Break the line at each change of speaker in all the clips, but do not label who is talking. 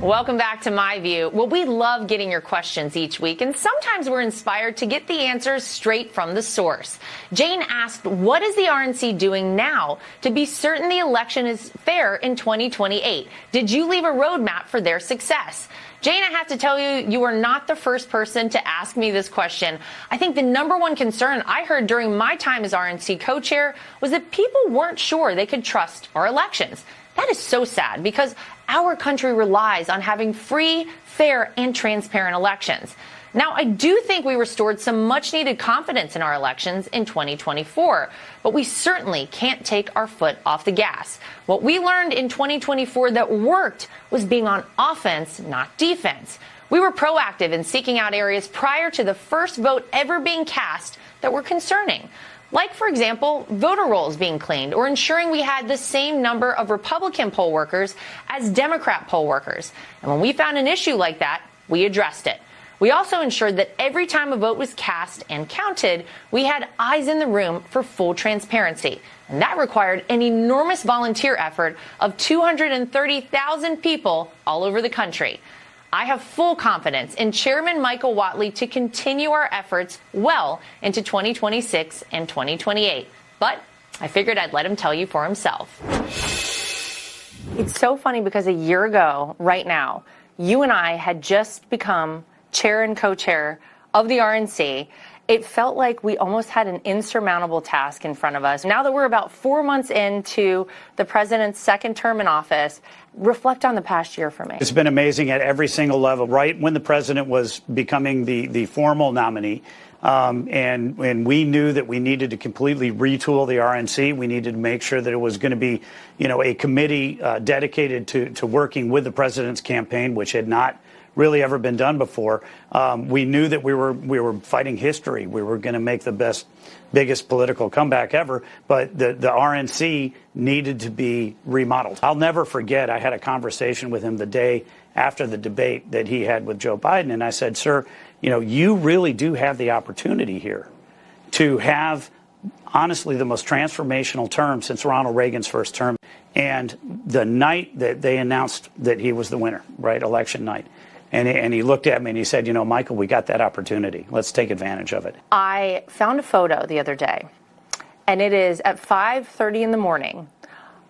Welcome back to My View. Well, we love getting your questions each week, and sometimes we're inspired to get the answers straight from the source. Jane asked, what is the RNC doing now to be certain the election is fair in 2028? Did you leave a roadmap for their success? Jane, I have to tell you, you are not the first person to ask me this question. I think the number one concern I heard during my time as RNC co-chair was that people weren't sure they could trust our elections. That is so sad because our country relies on having free, fair, and transparent elections. Now, I do think we restored some much-needed confidence in our elections in 2024, but we certainly can't take our foot off the gas. What we learned in 2024 that worked was being on offense, not defense. We were proactive in seeking out areas prior to the first vote ever being cast that were concerning. Like, for example, voter rolls being cleaned or ensuring we had the same number of Republican poll workers as Democrat poll workers. And when we found an issue like that, we addressed it. We also ensured that every time a vote was cast and counted, we had eyes in the room for full transparency. And that required an enormous volunteer effort of 230,000 people all over the country. I have full confidence in Chairman Michael Whatley to continue our efforts well into 2026 and 2028. But I figured I'd let him tell you for himself. It's so funny because a year ago, right now, you and I had just become chair and co-chair of the RNC. It felt like we almost had an insurmountable task in front of us. Now that we're about 4 months into the president's second term in office, reflect on the past year for me.
It's been amazing at every single level. Right when the president was becoming the formal nominee, and we knew that we needed to completely retool the RNC. We needed to make sure that it was going to be, a committee dedicated to working with the president's campaign, which had not really ever been done before. We knew that we were fighting history. We were going to make the biggest political comeback ever, but the RNC needed to be remodeled. I'll never forget, I had a conversation with him the day after the debate that he had with Joe Biden, and I said, sir, you really do have the opportunity here to have, honestly, the most transformational term since Ronald Reagan's first term. And the night that they announced that he was the winner, right, election night, and he looked at me and he said, Michael, we got that opportunity. Let's take advantage of it.
I found a photo the other day, and it is at 5:30 in the morning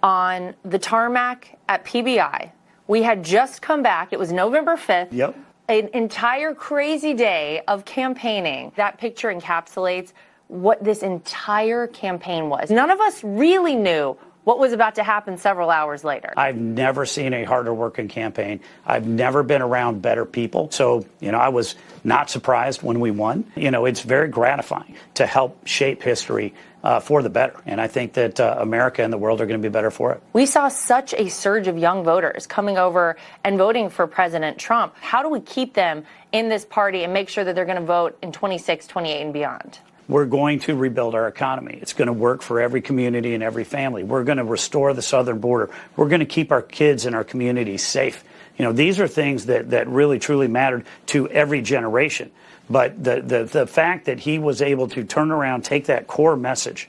on the tarmac at PBI. We had just come back. It was November 5th.
Yep.
An entire crazy day of campaigning. That picture encapsulates what this entire campaign was. None of us really knew what was about to happen several hours later.
I've never seen a harder working campaign. I've never been around better people. So, I was not surprised when we won. It's very gratifying to help shape history for the better. And I think that America and the world are going to be better for it.
We saw such a surge of young voters coming over and voting for President Trump. How do we keep them in this party and make sure that they're going to vote in 26, 28 and beyond?
We're going to rebuild our economy. It's going to work for every community and every family. We're going to restore the southern border. We're going to keep our kids and our communities safe. These are things that really, truly mattered to every generation. But the fact that he was able to turn around, take that core message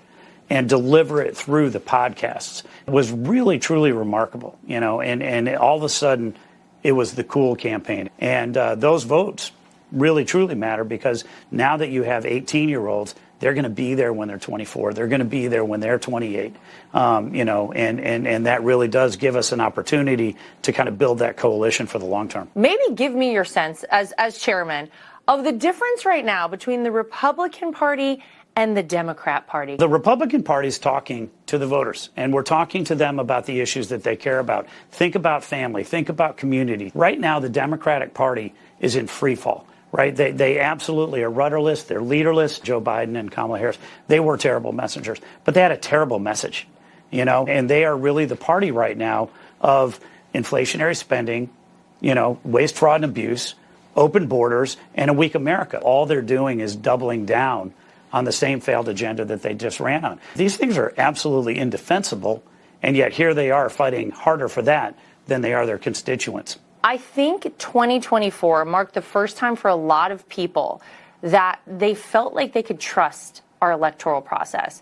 and deliver it through the podcasts was really, truly remarkable, and all of a sudden it was the cool campaign. And those votes really, truly matter because now that you have 18-year-olds, they're going to be there when they're 24. They're going to be there when they're 28. And that really does give us an opportunity to kind of build that coalition for the long term.
Maybe give me your sense as chairman of the difference right now between the Republican Party and the Democrat Party.
The Republican Party is talking to the voters, and we're talking to them about the issues that they care about. Think about family. Think about community. Right now, the Democratic Party is in free fall. Right? They absolutely are rudderless. They're leaderless. Joe Biden and Kamala Harris, they were terrible messengers, but they had a terrible message, and they are really the party right now of inflationary spending, waste, fraud, and abuse, open borders, and a weak America. All they're doing is doubling down on the same failed agenda that they just ran on. These things are absolutely indefensible, and yet here they are fighting harder for that than they are their constituents.
I think 2024 marked the first time for a lot of people that they felt like they could trust our electoral process.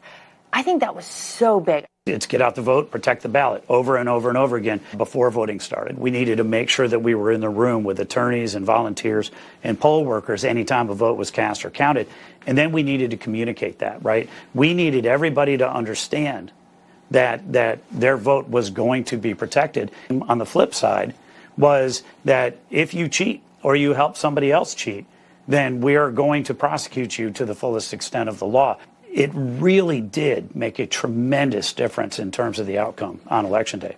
I think that was so big.
It's get out the vote, protect the ballot, over and over and over again before voting started. We needed to make sure that we were in the room with attorneys and volunteers and poll workers anytime a vote was cast or counted. And then we needed to communicate that, right? We needed everybody to understand that their vote was going to be protected. On the flip side was that if you cheat or you help somebody else cheat, then we are going to prosecute you to the fullest extent of the law. It really did make a tremendous difference in terms of the outcome on Election Day.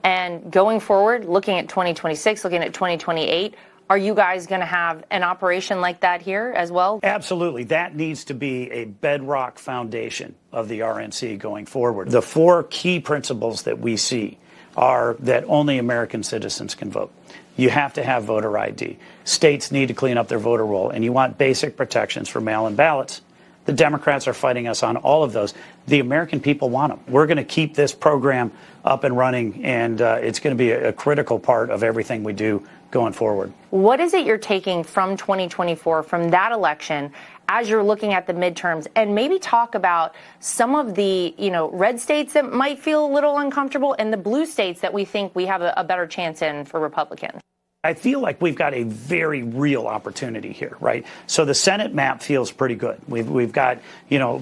And going forward, looking at 2026, looking at 2028, are you guys going to have an operation like that here as well?
Absolutely. That needs to be a bedrock foundation of the RNC going forward. The four key principles that we see are that only American citizens can vote. You have to have voter ID. States need to clean up their voter roll, and you want basic protections for mail-in ballots. The Democrats are fighting us on all of those. The American people want them. We're going to keep this program up and running, and it's going to be a critical part of everything we do going forward.
What is it you're taking from 2024, from that election, as you're looking at the midterms, and maybe talk about some of the, red states that might feel a little uncomfortable and the blue states that we think we have a better chance in for Republicans?
I feel like we've got a very real opportunity here, right? So the Senate map feels pretty good. We've got,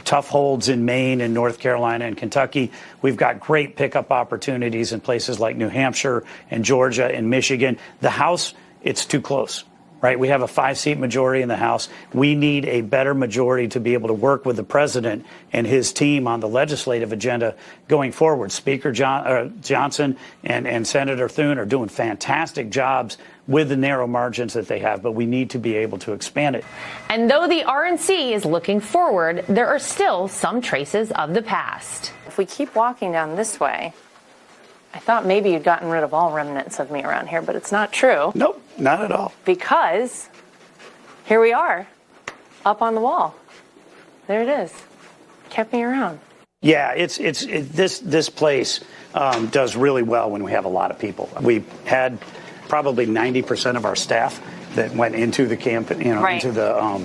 tough holds in Maine and North Carolina and Kentucky. We've got great pickup opportunities in places like New Hampshire and Georgia and Michigan. The House, it's too close. Right. We have a 5-seat majority in the House. We need a better majority to be able to work with the president and his team on the legislative agenda going forward. Speaker Johnson and Senator Thune are doing fantastic jobs with the narrow margins that they have, but we need to be able to expand it.
And though the RNC is looking forward, there are still some traces of the past. If we keep walking down this way, I thought maybe you'd gotten rid of all remnants of me around here, but it's not true.
Nope, not at all.
Because here we are, up on the wall. There it is. Kept me around.
Yeah, this place does really well when we have a lot of people. We had probably 90% of our staff that went into the camp,
right,
into the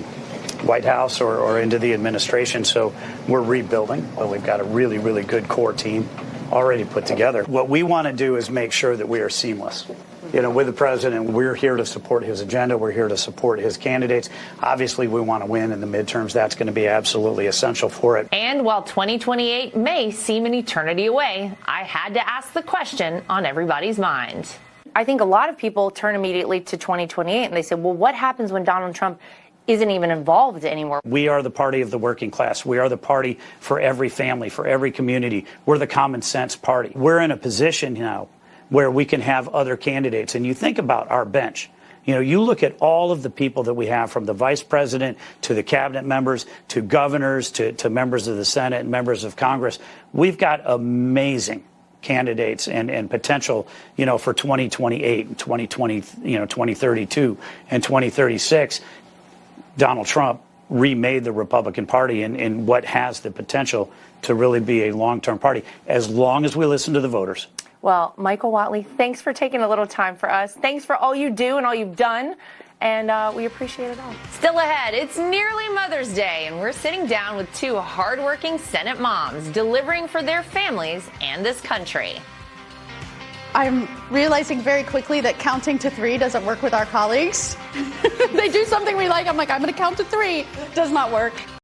White House or into the administration. So we're rebuilding, but we've got a really, really good core team already put together. What we want to do is make sure that we are seamless. With the president, we're here to support his agenda. We're here to support his candidates. Obviously, we want to win in the midterms. That's going to be absolutely essential for it.
And while 2028 may seem an eternity away, I had to ask the question on everybody's mind. I think a lot of people turn immediately to 2028 and they say, well, what happens when Donald Trump isn't even involved anymore?
We are the party of the working class. We are the party for every family, for every community. We're the common sense party. We're in a position now where we can have other candidates. And you think about our bench. You look at all of the people that we have, from the vice president to the cabinet members to governors to members of the Senate and members of Congress. We've got amazing candidates and potential, for 2028 and 2032 and 2036. Donald Trump remade the Republican Party in what has the potential to really be a long-term party, as long as we listen to the voters.
Well, Michael Whatley, thanks for taking a little time for us. Thanks for all you do and all you've done, and we appreciate it all. Still ahead, it's nearly Mother's Day, and we're sitting down with two hardworking Senate moms delivering for their families and this country.
I'm realizing very quickly that counting to 3 doesn't work with our colleagues. They do something we like. I'm like, I'm going to count to 3. Does not work.